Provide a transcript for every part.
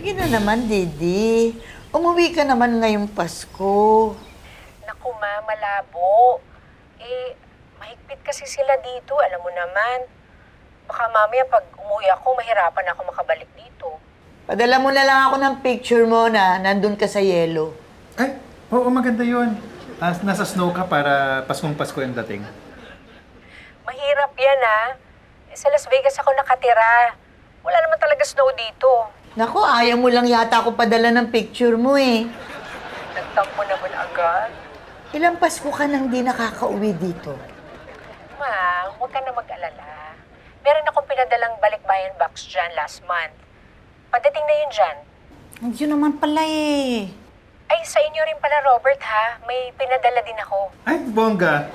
Sige na naman, Didi. Umuwi ka naman ngayong Pasko. Naku, ma, malabo. Mahigpit kasi sila dito, alam mo naman. Baka mamaya pag umuwi ako, mahirapan ako makabalik dito. Padala mo na lang ako ng picture mo na nandun ka sa yelo. Ay, oo, maganda yun. Nasa snow ka para Paskong Pasko yung dating. Mahirap yan, Sa Las Vegas ako nakatira. Wala naman talaga snow dito. Naku, ayaw mo lang yata ako padala ng picture mo eh. Nagtampo naman agad. Ilang Pasko ka nang di nakakauwi dito? Ma, huwag ka na mag-alala. Meron akong pinadalang balikbayan box dyan last month. Padating na yun dyan. Yun naman pala eh. Ay, sa inyo rin pala, Robert, ha? May pinadala din ako. Ay, bongga.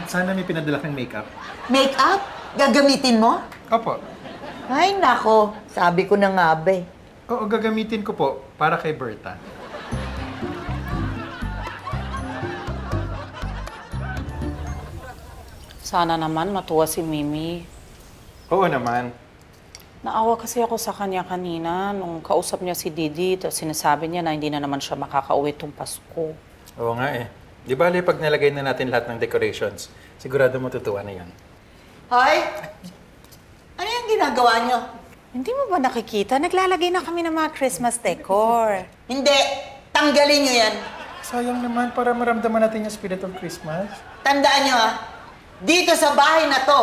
Sana may pinadala kang makeup. Make-up? Gagamitin mo? Opo. Ay, nako. Sabi ko na nga ba eh. Oo, gagamitin ko po para kay Berta. Sana naman matuwa si Mimi. Oo naman. Naawa kasi ako sa kanya kanina nung kausap niya si Didi tapos sinasabi niya na hindi na naman siya makakauwi tong Pasko. Oo nga eh. Di bale, pag nalagay na natin lahat ng decorations, sigurado matutuwa na yan. Hoy! Ano yung ginagawa nyo? Hindi mo ba nakikita? Naglalagay na kami ng mga Christmas decor. Hindi. Tanggalin nyo yan. Sayang naman para maramdaman natin yung spirit of Christmas. Tandaan nyo dito sa bahay na to,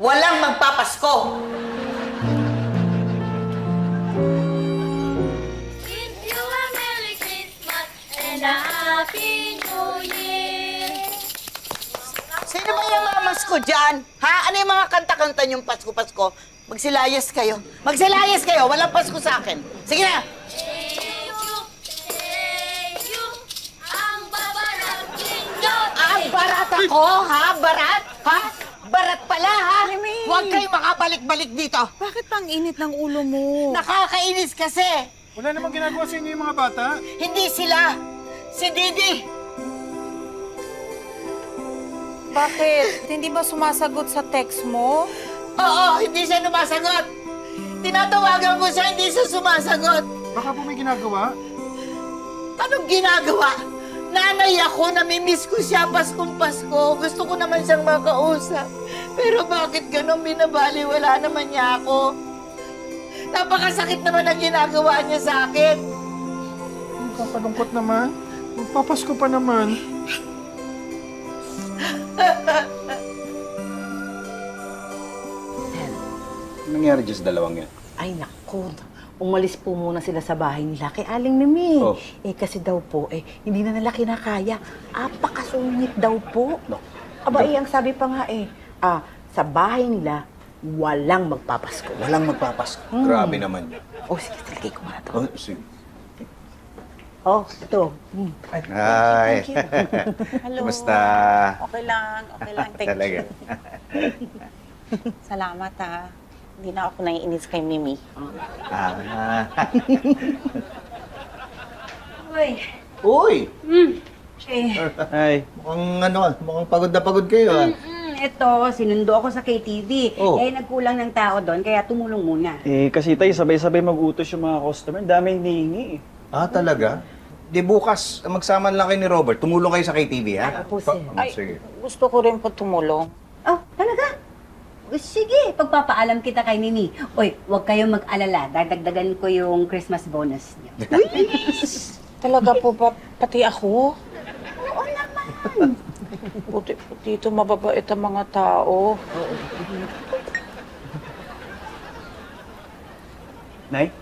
walang magpapasko. Wish you a Merry Christmas and a Happy New Year. Sino ba yung mga masko dyan? Ha? Ano yung mga kanta-kanta niyong Pasko-Pasko? Magsilayas kayo. Magsilayas kayo. Walang Pasko sa akin. Sige na. Hey, you, ang babarat ninyo. Ang barat ako, ha? Barat? Ha? Barat pala, ha? Huwag kayong makabalik-balik dito. Bakit pang init ng ulo mo? Nakakainis kasi. Wala namang ginagawa sa inyo yung mga bata. Hindi sila. Si Didi. Bakit? Hindi ba sumasagot sa text mo? Oo, hindi siya sumasagot. Tinatawagan ko siya, hindi siya sumasagot. Baka po may ginagawa. Anong ginagawa? Nanay ako, namimiss ko siya Paskong Pasko. Gusto ko naman siyang makausap. Pero bakit ganun binabaliwala naman niya ako? Napakasakit naman ang ginagawa niya sa akin. Ang kakalungkot naman. Magpapasko pa naman. Anong nangyari dyan sa dalawang yan? Ay, naku. Umalis po muna sila sa bahay nila kay Aling Mimi. Oh. Kasi daw po, hindi na nila kinakaya. Apakasungit daw po. No. Aba, ang sabi pa nga sa bahay nila, walang magpapasko. Walang magpapasko. Grabe naman yan. Sige, talagay ko muna to. Sige. Ito. Hi. Thank you. Hello. Kumusta? Okay lang. Thank Talaga. you. Salamat, ha. Hindi na ako naiinis kay Mimi. Uy! Ay, Mukhang pagod na pagod kayo, Ito, sinundo ako sa KTV. Oh. Nagkulang ng tao doon, kaya tumulong muna. kasi tayo sabay-sabay mag-utos yung mga customer. Dami hinihingi eh. Talaga? Di bukas, magsama lang kayo ni Robert. Tumulong kayo sa KTV, ha? Opo, sir. Ay, Sige. gusto ko rin po tumulong. Oh, talaga? Sige, pagpapaalam kita kay Mimi. Oy, huwag kayong mag-alala. Dadagdagan ko yung Christmas bonus niyo. Talaga po ba? Pati ako? Oo naman. Puti-puti ito, mababait ang mga tao. Nay,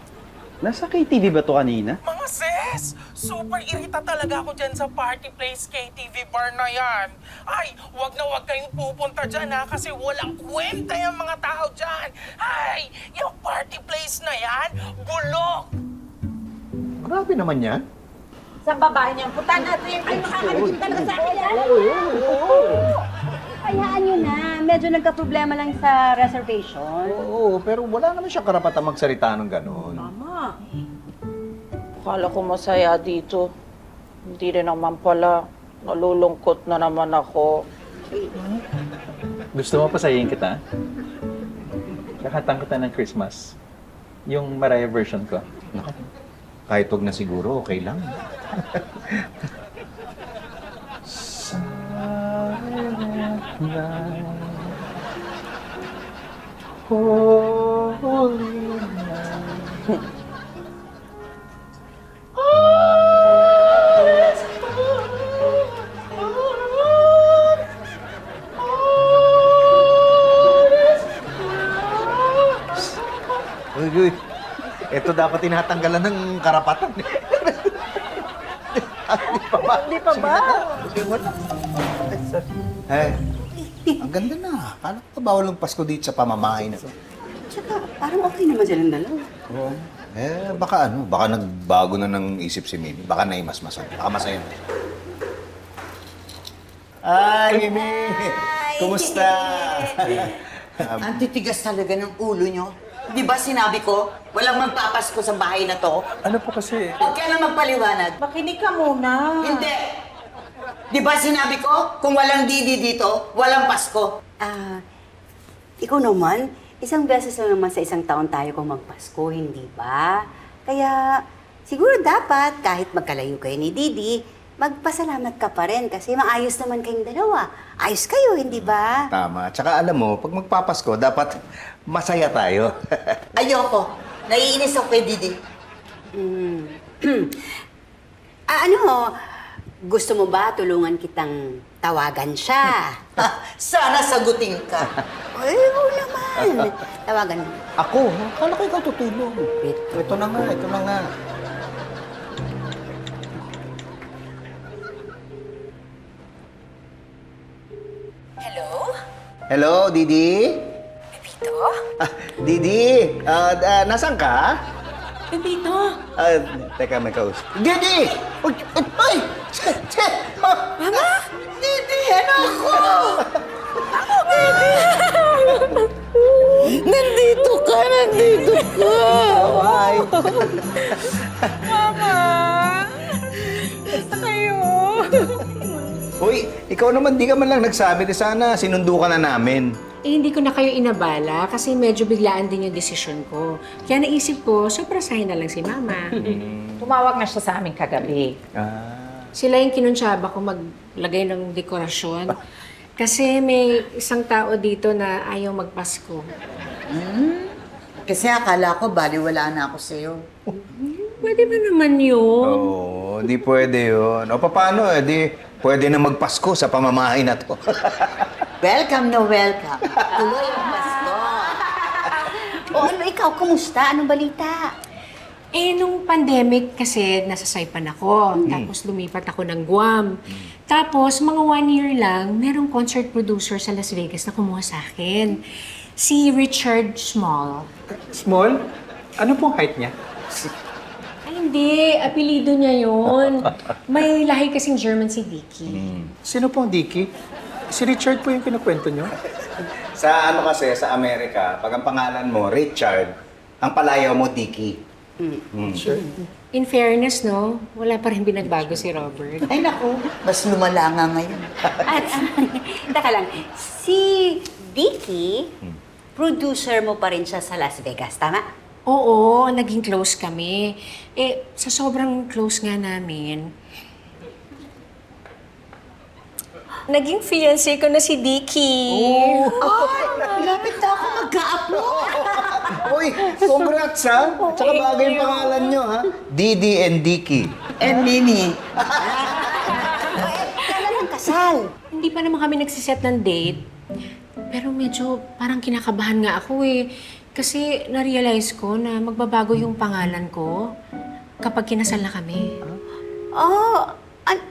nasa KTV ba to kanina? Mga sis, super irita talaga ako dyan sa Party Place KTV bar na yan. Ay, wag na wag kayong pupunta dyan ha, kasi walang kwenta yung mga tao dyan. Ay, yung Party Place na yan, bulok. Grabe naman yan. Sa babae niyang puta natin. Ay, makakalimutan talaga sa akin yan. Hayaan niyo na. Medyo nagka-problema lang sa reservation. Oo, pero wala naman siyang karapatan magsalita ng gano'n. Mama. Akala ko masaya dito. Hindi rin naman pala. Nalulungkot na naman ako. Gusto mo pasayin kita? Kakatang kita ng Christmas. Yung Mariah version ko. Kahit wag na siguro, okay lang. Uy, ito dapat tinatanggalan ng karapatan. Hindi pa ba? Eh, ang ganda na. Kala ko ba walang Pasko dito sa pamamahay na to? Tsaka, parang okay naman silang dalawa. Oo. Eh, baka nagbago na ng isip si Mimi. Baka naimasmasan. Baka masaya na. Ay, Mimi! Kumusta? Ang titigas talaga ng ulo nyo. Di ba sinabi ko, walang magpapasko sa bahay na to? Ano po kasi? Huwag ka na magpaliwanag. Makinig ka muna. Hindi! Di ba sinabi ko, kung walang Didi dito, walang Pasko? Ikaw naman, isang beses lang naman sa isang taon tayo kung magpasko, hindi ba? Kaya, siguro dapat, kahit magkalayo kayo ni Didi, magpasalamat ka pa rin kasi maayos naman kayong dalawa. Ayos kayo, hindi ba? Tama. Tsaka alam mo, pag magpapasko, dapat masaya tayo. Ayoko. Naiinis ako kay Didi. Gusto mo ba tulungan kitang tawagan siya? Sana sagutin ka. Ay, oo naman. Tawagan mo. Ako? Kala ko ikaw tutulong. Ito na nga, ito na nga. Hello? Hello, Didi? Pepito? Didi, nasaan ka? Pepito? Teka, may kausap. Didi! Uy! Ay! Mama? Didi, anak ko! Nandito ka! Hi! Uy, ikaw naman di ka man lang nagsabi na sana sinundo ka na namin. Eh, hindi ko na kayo inabala kasi medyo biglaan din yung desisyon ko. Kaya naisip ko, surpresahin na lang si Mama. Tumawag na siya sa amin kagabi. Sila yung kinunsyaba ko maglagay ng dekorasyon. Kasi may isang tao dito na ayaw magpasko. Kasi akala ko, baliwala na ako sa'yo. Pwede ba naman yun? Oo, di pwede yun. O paano di pwede na magpasko sa pamamahay na to. Welcome na welcome. Tuloy ang Pasko. Ikaw, kumusta? Anong balita? Eh, nung pandemic kasi nasa Saipan ako. Tapos lumipat ako ng Guam. Tapos, mga 1 year lang, merong concert producer sa Las Vegas na kumuha sa akin. Si Richard Small. Small? Ano pong height niya? Ay, hindi. Apelido niya yun. May lahi kasing German si Dicky. Sino pong Dicky? Si Richard po yung kinukwento niyo? Sa ano kasi, sa Amerika, pag ang pangalan mo, Richard, ang palayaw mo, Dicky. Sure. In fairness, no, wala pa rin binagbago si Robert. Ay, naku. Mas lumala nga ngayon. Taka lang, si Dicky, producer mo pa rin siya sa Las Vegas, tama? Oo, naging close kami. Eh, sa sobrang close nga namin, naging fiancé ko na si Dicky. Lapit na ako magka-apo. Uy, congrats ha! Tsaka bagay yung pangalan nyo ha. Didi and Dicky. And Mimi. Kailan ang kasal? Hindi pa naman kami nagsiset ng date. Pero medyo parang kinakabahan nga ako eh. Kasi na-realize ko na magbabago yung pangalan ko kapag kinasal na kami.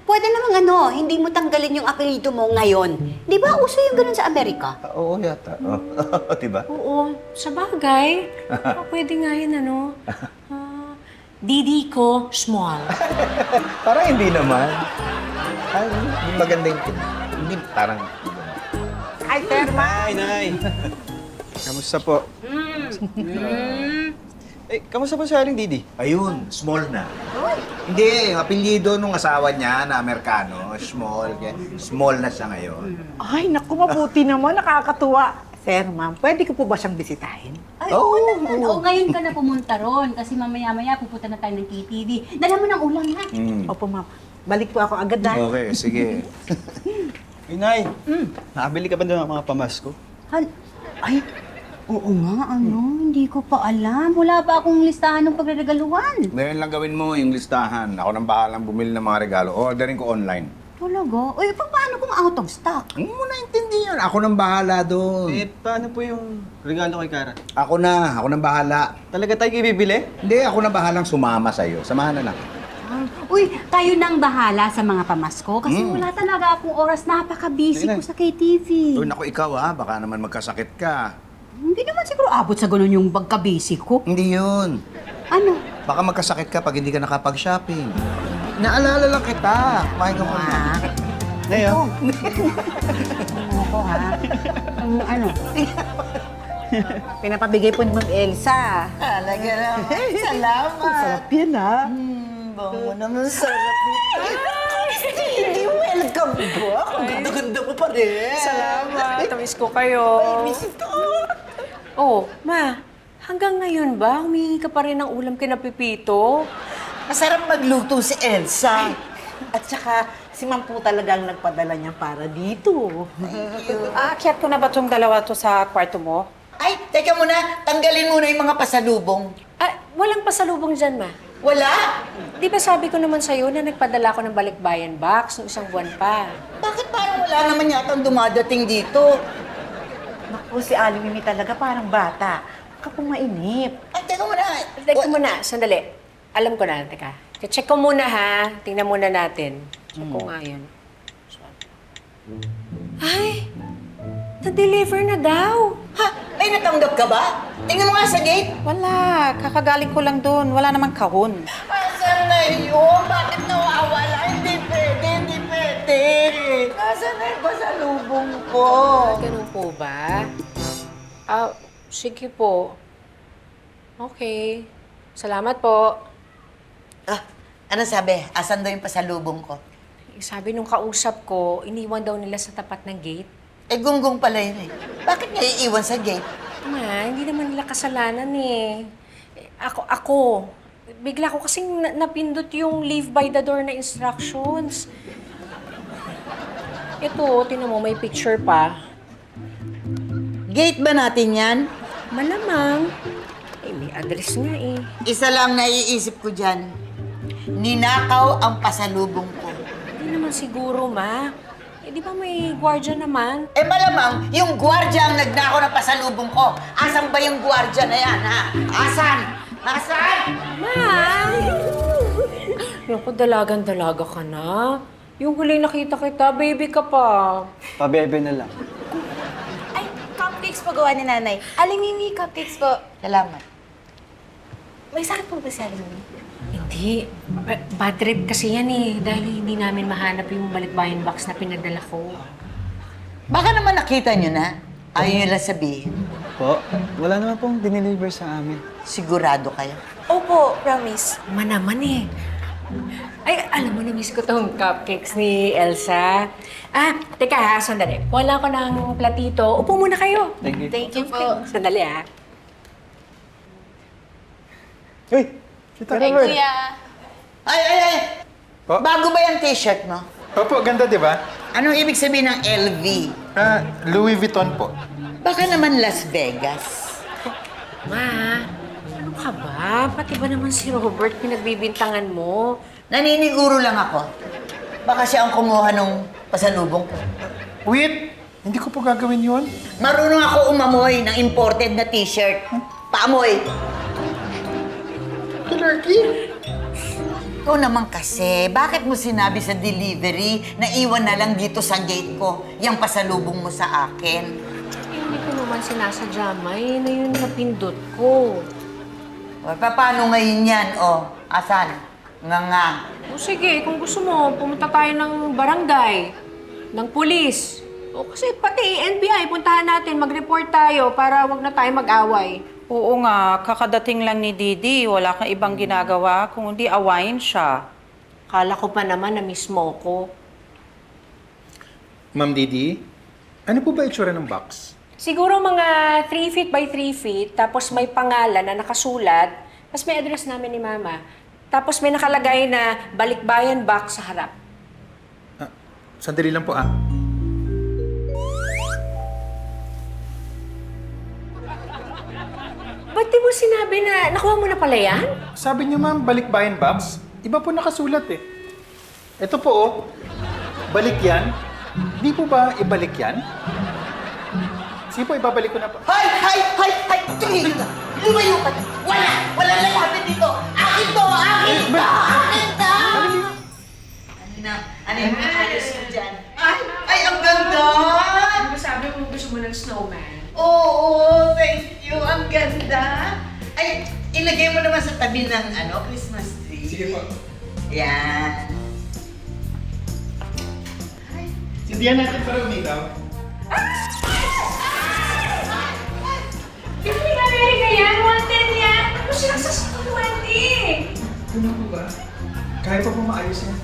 Pwede namang hindi mo tanggalin yung apelyido mo ngayon. Di ba uso yung ganun sa Amerika? Oo yata. Diba? Oo, sa bagay. Pwede nga yun, Didi ko small. Parang hindi naman. Ay, maganda yung hindi, parang... Ay, Terma. Hi, Nay! Kamusta po? Eh, kamusta po si Aling Didi? Ayun, small na. Hindi, yung apelyido nung asawa niya na Amerikano, small. Small na siya ngayon. Ay, naku, mabuti naman. Nakakatuwa. Sir, ma'am, pwede ko po ba siyang bisitahin? Ay, oo naman. O, ngayon ka na pumunta ron kasi mamaya-maya pupunta na tayo ng KTV. Dala mo ng ulam, ha? Opo, ma'am. Balik po ako agad na. Okay, sige. Inay, nakabili ka ba doon ng mga pamasko? Ay, oo nga, hindi ko pa alam. Wala pa akong listahan ng pagregaluhan. Ngayon lang gawin mo yung listahan. Ako nang bahalang bumili ng mga regalo. Orderin ko online. Talaga? Uy, paano kung out of stock? Hindi mo naintindihan. Ako nang bahala doon. Paano po yung regalo kay Kara? Ako nang bahala. Talaga tayo ibibili? Hindi, ako na bahalang sumama sa'yo. Samahan na lang. Uy, kayo nang bahala sa mga pamasko kasi wala talaga akong oras. Napaka-busy ko sa KTV. Uy, naku, ikaw baka naman magkasakit ka. Hindi naman siguro abot sa ganun yung pagka-busy ko. Hindi yun. Ano? Baka magkasakit ka pag hindi ka nakapag-shopping. Naalala lang kita. Kumain ka muna. Ngayon? Ano ko, ha? Ano? Pinapabigay po ni Ma'am Elsa. Talaga naman. Salamat. Sarap yan, ha? Bango naman sarap nito. Hindi, welcome back. Ang ganda-ganda mo pa rin. Salamat. Tamis ko kayo. Miss ito. Oh, ma, hanggang ngayon ba humingi ka pa rin ng ulam kina Pipito? Masarap magluto si Elsa. At saka, si Ma'am po talagang nagpadala niya para dito. Aakyat ko na ba itong dalawa to sa kwarto mo? Ay, teka muna. Tanggalin muna yung mga pasalubong. Ah, walang pasalubong dyan, ma. Wala? Di ba sabi ko naman sa'yo na nagpadala ko ng balikbayan box ng 1 buwan pa? Bakit parang wala naman yatang dumadating dito? Naku, si Aling Mimi talaga parang bata. Huwag ka pong mainip. Ay, teka muna. Teka muna, sandali. Alam ko na, teka. Check ko muna ha. Tingnan muna natin. Check ko nga yun. Ay! Na-deliver na daw. Ha? May natanggap ka ba? Tingnan mo nga sa gate. Wala, kakagaling ko lang doon. Wala namang kahon. Asan na yun? Bakit nawawala? Hindi pwede, hindi pwede. Asan na yung pasalubong ko? Ganun po ba? Ah, sige po. Okay. Salamat po. Ah, ano sabi? Asan daw yung pasalubong ko? Sabi nung kausap ko, iniwan daw nila sa tapat ng gate. Eh, gunggong pala yun eh. Bakit niya iiwan sa gate? Ma, hindi naman nila kasalanan eh. Ako. Bigla ko kasing napindot yung leave by the door na instructions. Ito, tinan mo, may picture pa. Gate ba natin yan? Malamang. Eh, may address nga eh. Isa lang naiisip ko dyan. Ninakaw ang pasalubong ko. Hindi naman siguro, ma. Eh, di ba may gwardiya naman? Eh malamang, yung gwardya ang nagnakaw ng pasalubong ko. Asan ba yung gwardya na yan, ha? Asan? Asan? Ma! Naku, dalagan-dalaga ka na. Yung huling nakita kita, baby ka pa. Pabebe na lang. Ay, cupcakes po gawa ni Nanay. Aling Mimi, cupcakes po. Salamat. May sakit po ba si Aling Mimi? Hindi. Bad trip kasi yan eh. Dahil hindi namin mahanap yung balikbayan box na pinadala ko. Baka naman nakita nyo na. Ayaw nyo lang sabihin. Po, wala naman pong dineliver sa amin. Sigurado kayo. Opo, promise. Naman eh. Ay, alam mo, na-miss ko tong cupcakes ni Elsa. Ah, teka ha, sandali. Wala ko ng platito. Upo muna kayo. Thank you. Thank you po. Sandali ha. Uy! Tita Robert! Kuya. Ay! Po? Bago ba yung t-shirt mo? Opo, ganda di ba? Anong ibig sabihin ng LV? Louis Vuitton po. Baka naman Las Vegas. Ma, ano ka ba? Pati ba naman si Robert pinagbibintangan mo? Naniniguro lang ako. Baka siya ang kumuha ng pasalubong ko. Wait! Hindi ko po gagawin yun. Marunong ako umamoy ng imported na t-shirt. Paamoy. Pinarky! Ikaw naman kasi, bakit mo sinabi sa delivery na iwan na lang dito sa gate ko yung pasalubong mo sa akin? Hindi ko naman sinasadya, May, na yun napindot ko. O, paano ngayon yan, o? Asan? Nga. O sige, kung gusto mo, pumunta tayo ng barangay, ng pulis. O kasi pati NBI, puntahan natin, mag-report tayo para wag na tayo mag-away. Oo nga, kakadating lang ni Didi. Wala kang ibang ginagawa, kung hindi awayin siya. Kala ko pa naman na mismo ko. Ma'am Didi, ano po ba itsura ng box? Siguro mga 3 feet by 3 feet, tapos may pangalan na nakasulat, tapos may address namin ni Mama. Tapos may nakalagay na Balikbayan Box sa harap. Sandali lang po ah. Ba't di mo sinabi na nakuha mo na pala yan? Sabi niyo ma'am, Balikbayan Box. Iba po nakasulat eh. Ito po oh. Balik yan. Di po ba ibalik yan? Sige po, ibabalik ko na po. Hay! Tumigil ka! Lumayo ka! Wala lalapit dito! Akin to! Akin to! Akin to! Ano yung ayos mo dyan? Ay, ang ganda! Di ba sabi mo gusto mo ng snowman? Oo, thank you. Ang ganda. Ay, ilagay mo naman sa tabi ng Christmas tree. Sige po. Yan. Sindihan natin para umilaw. Hindi ka Amerika yan! Wanted yan! Ano siya sa Wendy? Ano po ba? Kaya pa po maayos yan.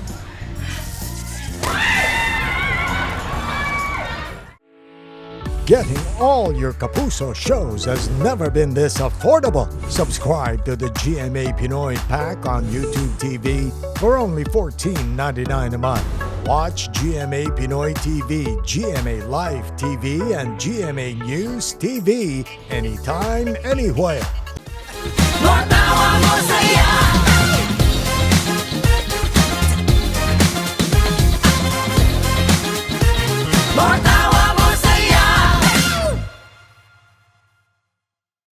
Getting all your Kapuso shows has never been this affordable. Subscribe to the GMA Pinoy Pack on YouTube TV for only $14.99 a month. Watch GMA Pinoy TV, GMA Live TV, and GMA News TV anytime, anywhere. Matawa mo saya